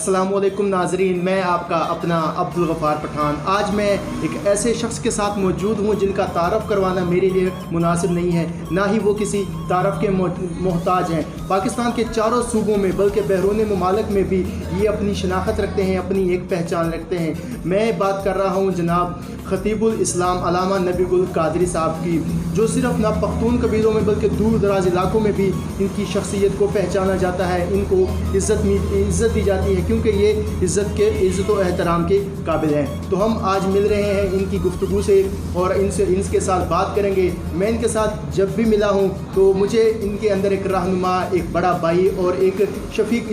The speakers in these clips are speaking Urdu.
السلام علیکم ناظرین، میں آپ کا اپنا عبدالغفار پٹھان۔ آج میں ایک ایسے شخص کے ساتھ موجود ہوں جن کا تعارف کروانا میرے لیے مناسب نہیں ہے، نہ ہی وہ کسی تعارف کے محتاج ہیں۔ پاکستان کے چاروں صوبوں میں بلکہ بیرون ممالک میں بھی یہ اپنی شناخت رکھتے ہیں، اپنی ایک پہچان رکھتے ہیں۔ میں بات کر رہا ہوں جناب خطیب الاسلام علامہ نبی گل قادری صاحب کی، جو صرف نہ پختون قبیلوں میں بلکہ دور دراز علاقوں میں بھی ان کی شخصیت کو پہچانا جاتا ہے، ان کو عزت دی جاتی ہے، کیونکہ یہ عزت و احترام کے قابل ہیں۔ تو ہم آج مل رہے ہیں ان کی گفتگو سے اور ان کے ساتھ بات کریں گے۔ میں ان کے ساتھ جب بھی ملا ہوں تو مجھے ان کے اندر ایک رہنما، ایک بڑا بھائی اور ایک شفیق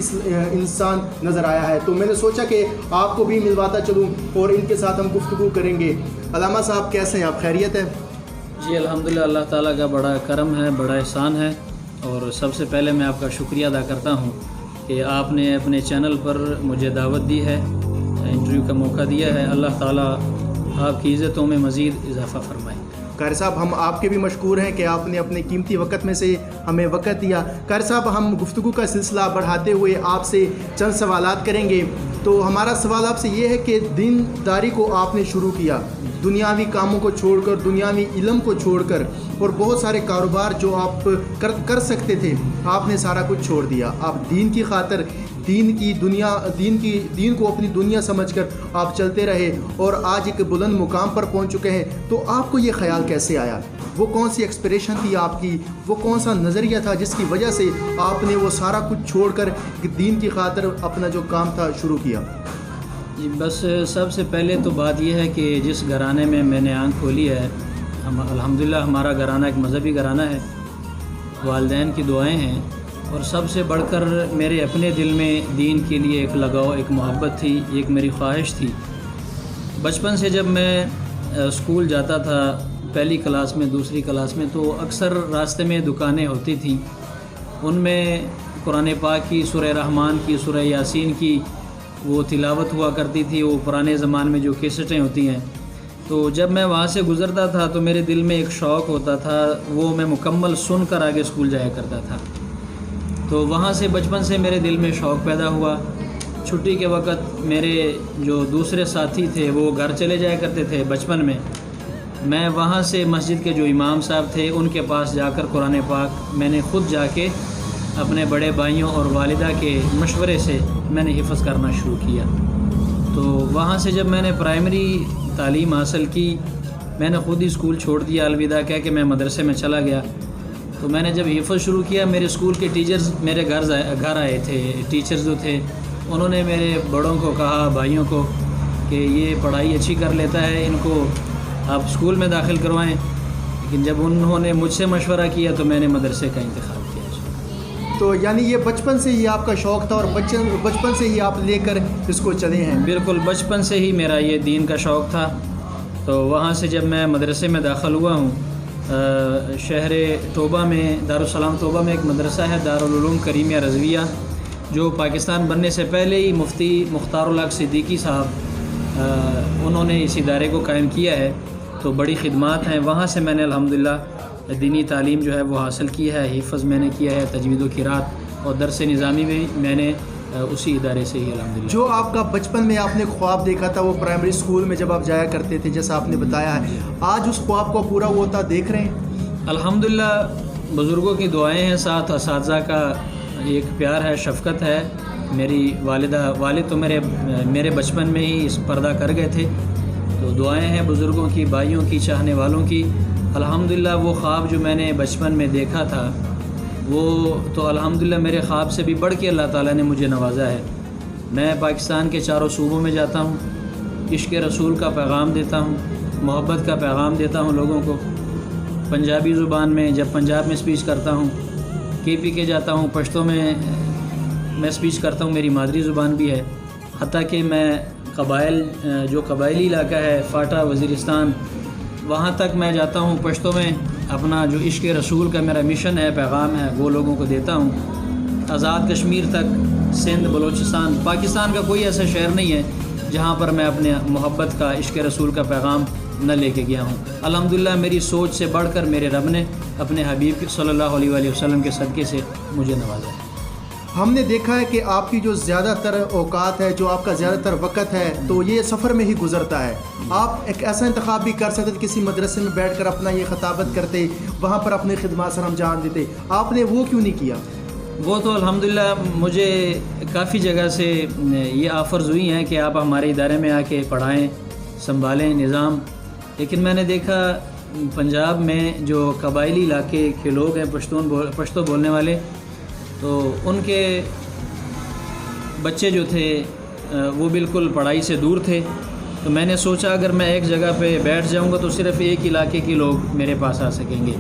انسان نظر آیا ہے، تو میں نے سوچا کہ آپ کو بھی ملواتا چلوں اور ان کے ساتھ ہم گفتگو کریں گے۔ علامہ صاحب کیسے ہیں آپ؟ خیریت ہے؟ جی الحمدللہ، اللہ تعالیٰ کا بڑا کرم ہے، بڑا احسان ہے، اور سب سے پہلے میں آپ کا شکریہ ادا کرتا ہوں کہ آپ نے اپنے چینل پر مجھے دعوت دی ہے، انٹرویو کا موقع دیا ہے۔ اللہ تعالیٰ آپ کی عزتوں میں مزید اضافہ فرمائے۔ قاری صاحب، ہم آپ کے بھی مشکور ہیں کہ آپ نے اپنے قیمتی وقت میں سے ہمیں وقت دیا۔ قاری صاحب، ہم گفتگو کا سلسلہ بڑھاتے ہوئے آپ سے چند سوالات کریں گے۔ تو ہمارا سوال آپ سے یہ ہے کہ دینداری کو آپ نے شروع کیا، دنیاوی کاموں کو چھوڑ کر، دنیاوی علم کو چھوڑ کر، اور بہت سارے کاروبار جو آپ کر سکتے تھے آپ نے سارا کچھ چھوڑ دیا۔ آپ دین کی خاطر دین کو اپنی دنیا سمجھ کر آپ چلتے رہے اور آج ایک بلند مقام پر پہنچ چکے ہیں۔ تو آپ کو یہ خیال کیسے آیا؟ وہ کون سی ایکسپریشن تھی آپ کی؟ وہ کون سا نظریہ تھا جس کی وجہ سے آپ نے وہ سارا کچھ چھوڑ کر دین کی خاطر اپنا جو کام تھا شروع کیا؟ جی بس سب سے پہلے تو بات یہ ہے کہ جس گھرانے میں نے آنکھ کھولی ہے، الحمدللہ ہمارا گھرانہ ایک مذہبی گھرانہ ہے، والدین کی دعائیں ہیں، اور سب سے بڑھ کر میرے اپنے دل میں دین کے لیے ایک لگاؤ، ایک محبت تھی، ایک میری خواہش تھی۔ بچپن سے جب میں اسکول جاتا تھا، پہلی کلاس میں، دوسری کلاس میں، تو اکثر راستے میں دکانیں ہوتی تھیں، ان میں قرآن پاک کی، سورہ رحمان کی، سورہ یاسین کی وہ تلاوت ہوا کرتی تھی، وہ پرانے زمانے میں جو کیسٹیں ہوتی ہیں۔ تو جب میں وہاں سے گزرتا تھا تو میرے دل میں ایک شوق ہوتا تھا، وہ میں مکمل سن کر آگے اسکول جایا کرتا تھا۔ تو وہاں سے بچپن سے میرے دل میں شوق پیدا ہوا۔ چھٹی کے وقت میرے جو دوسرے ساتھی تھے وہ گھر چلے جایا کرتے تھے بچپن میں وہاں سے مسجد کے جو امام صاحب تھے ان کے پاس جا کر قرآن پاک میں نے خود جا کے اپنے بڑے بھائیوں اور والدہ کے مشورے سے میں نے حفظ کرنا شروع کیا۔ تو وہاں سے جب میں نے پرائمری تعلیم حاصل کی، میں نے خود ہی اسکول چھوڑ دیا، الوداع کہہ کے میں مدرسے میں چلا گیا۔ تو میں نے جب حفظ شروع کیا، میرے اسکول کے ٹیچرز میرے گھر آئے تھے، ٹیچرز جو تھے انہوں نے میرے بڑوں کو کہا، بھائیوں کو، کہ یہ پڑھائی اچھی کر لیتا ہے، ان کو آپ اسکول میں داخل کروائیں۔ لیکن جب انہوں نے مجھ سے مشورہ کیا تو میں نے مدرسے کا انتخاب کیا۔ تو یعنی یہ بچپن سے ہی آپ کا شوق تھا اور بچپن سے ہی آپ لے کر اس کو چلے ہیں؟ بالکل، بچپن سے ہی میرا یہ دین کا شوق تھا۔ تو وہاں سے جب میں مدرسے میں داخل ہوا ہوں، شہر توبہ میں، دارالسلام توبہ میں ایک مدرسہ ہے، دارالعلوم کریمیہ رضویہ، جو پاکستان بننے سے پہلے ہی مفتی مختار الحق صدیقی صاحب انہوں نے اس ادارے کو قائم کیا ہے۔ تو بڑی خدمات ہیں، وہاں سے میں نے الحمدللہ دینی تعلیم جو ہے وہ حاصل کی ہے، حفظ میں نے کیا ہے، تجوید و قرات اور درس نظامی میں نے اسی ادارے سے ہی الحمدللہ۔ جو آپ کا بچپن میں آپ نے خواب دیکھا تھا، وہ پرائمری اسکول میں جب آپ جایا کرتے تھے جیسا آپ نے بتایا ہے، آج اس خواب کو پورا ہوتا دیکھ رہے ہیں؟ الحمدللہ بزرگوں کی دعائیں ہیں، ساتھ اساتذہ کا ایک پیار ہے، شفقت ہے۔ میری والد تو میرے بچپن میں ہی اس پردہ کر گئے تھے، تو دعائیں ہیں بزرگوں کی، بھائیوں کی، چاہنے والوں کی۔ الحمدللہ وہ خواب جو میں نے بچپن میں دیکھا تھا، وہ تو الحمدللہ میرے خواب سے بھی بڑھ کے اللہ تعالیٰ نے مجھے نوازا ہے۔ میں پاکستان کے چاروں صوبوں میں جاتا ہوں، عشق رسول کا پیغام دیتا ہوں، محبت کا پیغام دیتا ہوں لوگوں کو۔ پنجابی زبان میں جب پنجاب میں سپیچ کرتا ہوں، کے جاتا ہوں، پشتو میں سپیچ کرتا ہوں، میری مادری زبان بھی ہے۔ حتیٰ کہ میں جو قبائلی علاقہ ہے، فاٹا، وزیرستان، وہاں تک میں جاتا ہوں، پشتو میں اپنا جو عشق رسول کا میرا مشن ہے، پیغام ہے، وہ لوگوں کو دیتا ہوں۔ آزاد کشمیر تک، سندھ، بلوچستان، پاکستان کا کوئی ایسا شہر نہیں ہے جہاں پر میں اپنے محبت کا، عشق رسول کا پیغام نہ لے کے گیا ہوں۔ الحمدللہ میری سوچ سے بڑھ کر میرے رب نے اپنے حبیب صلی اللہ علیہ وسلم کے صدقے سے مجھے نوازا ہے۔ ہم نے دیکھا ہے کہ آپ کی جو زیادہ تر اوقات ہے، جو آپ کا زیادہ تر وقت ہے، تو یہ سفر میں ہی گزرتا ہے. آپ ایک ایسا انتخاب بھی کر سکتے تھے، کسی مدرسے میں بیٹھ کر اپنا یہ خطابت کرتے، وہاں پر اپنے خدمات سر انجام دیتے. آپ نے وہ کیوں نہیں کیا؟ وہ تو الحمدللہ مجھے کافی جگہ سے یہ آفرز ہوئی ہیں کہ آپ ہمارے ادارے میں آ کے پڑھائیں، سنبھالیں نظام. لیکن میں نے دیکھا پنجاب میں جو قبائلی علاقے کے لوگ ہیں، پشتو بولنے والے، تو ان کے بچے جو تھے وہ بالکل پڑھائی سے دور تھے. تو میں نے سوچا اگر میں ایک جگہ پہ بیٹھ جاؤں گا تو صرف ایک علاقے کے لوگ میرے پاس آ سکیں گے.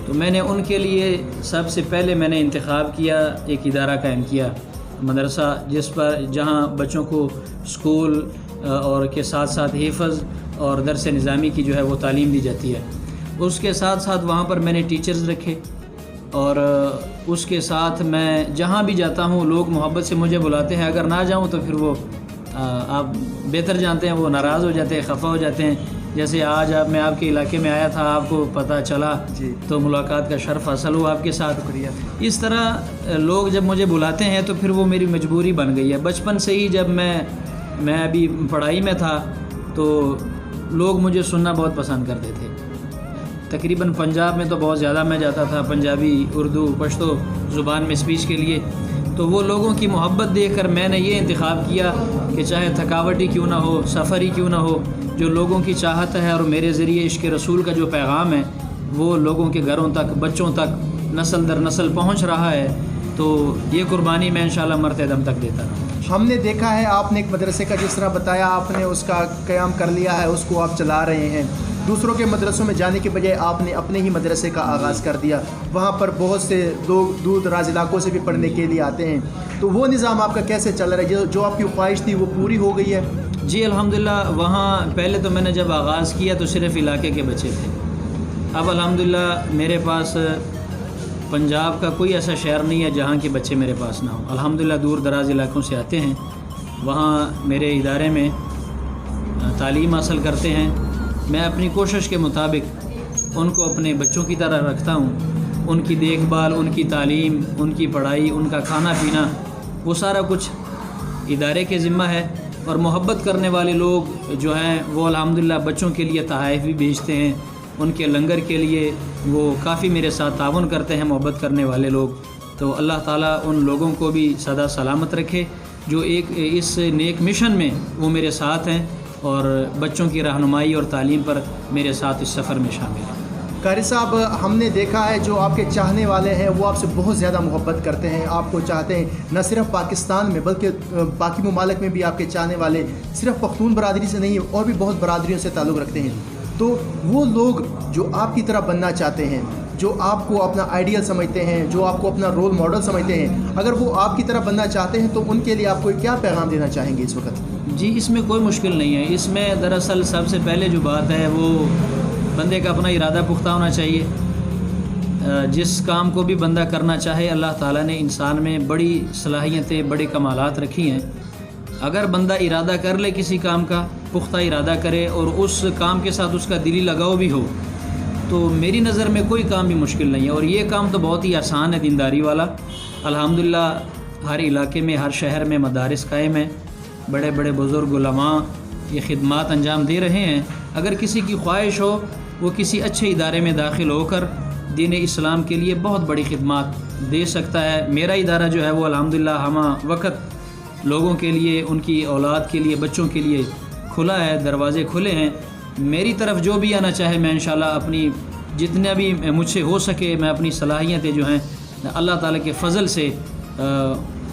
تو میں نے ان کے لیے سب سے پہلے میں نے انتخاب کیا، ایک ادارہ قائم کیا، مدرسہ، جہاں بچوں کو اسکول اور کے ساتھ ساتھ حفظ اور درس نظامی کی جو ہے وہ تعلیم دی جاتی ہے. اس کے ساتھ ساتھ وہاں پر میں نے ٹیچرز رکھے، اور اس کے ساتھ میں جہاں بھی جاتا ہوں لوگ محبت سے مجھے بلاتے ہیں. اگر نہ جاؤں تو پھر وہ آپ بہتر جانتے ہیں، وہ ناراض ہو جاتے ہیں، خفا ہو جاتے ہیں. جیسے آج میں آپ کے علاقے میں آیا تھا، آپ کو پتہ چلا تو ملاقات کا شرف حاصل ہوا آپ کے ساتھ. اس طرح لوگ جب مجھے بلاتے ہیں تو پھر وہ میری مجبوری بن گئی ہے. بچپن سے ہی جب میں ابھی پڑھائی میں تھا تو لوگ مجھے سننا بہت پسند کرتے تھے. تقریباً پنجاب میں تو بہت زیادہ میں جاتا تھا، پنجابی، اردو، پشتو زبان میں اسپیچ کے لیے. تو وہ لوگوں کی محبت دیکھ کر میں نے یہ انتخاب کیا کہ چاہے تھکاوٹ ہی کیوں نہ ہو، سفر ہی کیوں نہ ہو، جو لوگوں کی چاہت ہے اور میرے ذریعے عشق رسول کا جو پیغام ہے وہ لوگوں کے گھروں تک، بچوں تک، نسل در نسل پہنچ رہا ہے. تو یہ قربانی میں انشاءاللہ مرتے دم تک دیتا رہا. ہم نے دیکھا ہے آپ نے ایک مدرسے کا جس طرح بتایا، آپ نے اس کا قیام کر لیا ہے، اس کو آپ چلا رہے ہیں. دوسروں کے مدرسوں میں جانے کے بجائے آپ نے اپنے ہی مدرسے کا آغاز کر دیا. وہاں پر بہت سے لوگ دور دراز علاقوں سے بھی پڑھنے کے لیے آتے ہیں. تو وہ نظام آپ کا کیسے چل رہا ہے؟ جو آپ کی خواہش تھی وہ پوری ہو گئی ہے؟ جی الحمدللہ. وہاں پہلے تو میں نے جب آغاز کیا تو صرف علاقے کے بچے تھے. اب الحمدللہ میرے پاس پنجاب کا کوئی ایسا شہر نہیں ہے جہاں کے بچے میرے پاس نہ ہوں. الحمدللہ دور دراز علاقوں سے آتے ہیں، وہاں میرے ادارے میں تعلیم حاصل کرتے ہیں. میں اپنی کوشش کے مطابق ان کو اپنے بچوں کی طرح رکھتا ہوں. ان کی دیکھ بھال، ان کی تعلیم، ان کی پڑھائی، ان کا کھانا پینا، وہ سارا کچھ ادارے کے ذمہ ہے. اور محبت کرنے والے لوگ جو ہیں وہ الحمدللہ بچوں کے لیے تحائف بھی بھیجتے ہیں، ان کے لنگر کے لیے وہ کافی میرے ساتھ تعاون کرتے ہیں محبت کرنے والے لوگ. تو اللہ تعالیٰ ان لوگوں کو بھی سدا سلامت رکھے جو ایک اس نیک مشن میں وہ میرے ساتھ ہیں اور بچوں کی رہنمائی اور تعلیم پر میرے ساتھ اس سفر میں شامل ہیں. قاری صاحب، ہم نے دیکھا ہے جو آپ کے چاہنے والے ہیں وہ آپ سے بہت زیادہ محبت کرتے ہیں، آپ کو چاہتے ہیں. نہ صرف پاکستان میں بلکہ باقی ممالک میں بھی آپ کے چاہنے والے صرف پختون برادری سے نہیں اور بھی بہت برادریوں سے تعلق رکھتے ہیں. تو وہ لوگ جو آپ کی طرح بننا چاہتے ہیں، جو آپ کو اپنا آئیڈیل سمجھتے ہیں، جو آپ کو اپنا رول ماڈل سمجھتے ہیں، اگر وہ آپ کی طرح بننا چاہتے ہیں تو ان کے لیے آپ کو کیا پیغام دینا چاہیں گے اس وقت؟ جی اس میں کوئی مشکل نہیں ہے. اس میں دراصل سب سے پہلے جو بات ہے وہ بندے کا اپنا ارادہ پختہ ہونا چاہیے. جس کام کو بھی بندہ کرنا چاہے، اللہ تعالیٰ نے انسان میں بڑی صلاحیتیں، بڑے کمالات رکھی ہیں. اگر بندہ ارادہ کر لے کسی کام کا، پختہ ارادہ کرے اور اس کام کے ساتھ اس کا دلی لگاؤ بھی ہو، تو میری نظر میں کوئی کام بھی مشکل نہیں ہے. اور یہ کام تو بہت ہی آسان ہے، دینداری والا. الحمدللہ ہر علاقے میں، ہر شہر میں مدارس قائم ہیں، بڑے بڑے بزرگ علماء یہ خدمات انجام دے رہے ہیں. اگر کسی کی خواہش ہو وہ کسی اچھے ادارے میں داخل ہو کر دین اسلام کے لیے بہت بڑی خدمات دے سکتا ہے. میرا ادارہ جو ہے وہ الحمدللہ ہمہ وقت لوگوں کے لیے، ان کی اولاد کے لیے، بچوں کے لیے کھلا ہے، دروازے کھلے ہیں. میری طرف جو بھی آنا چاہے میں انشاءاللہ اپنی جتنا بھی مجھ سے ہو سکے میں اپنی صلاحیتیں جو ہیں اللہ تعالیٰ کے فضل سے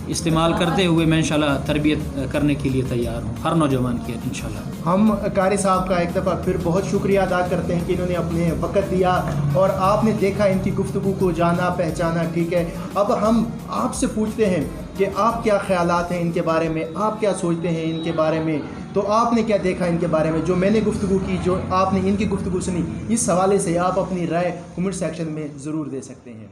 استعمال کرتے ہوئے میں انشاءاللہ تربیت کرنے کے لیے تیار ہوں ہر نوجوان کی انشاءاللہ. ہم قاری صاحب کا ایک دفعہ پھر بہت شکریہ ادا کرتے ہیں کہ انہوں نے اپنے وقت دیا اور آپ نے دیکھا ان کی گفتگو کو، جانا پہچانا. ٹھیک ہے، اب ہم آپ سے پوچھتے ہیں کہ آپ کیا خیالات ہیں ان کے بارے میں، آپ کیا سوچتے ہیں ان کے بارے میں. تو آپ نے کیا دیکھا ان کے بارے میں، جو میں نے گفتگو کی، جو آپ نے ان کی گفتگو سنی، اس حوالے سے آپ اپنی رائے کمنٹ سیکشن میں ضرور دے سکتے ہیں.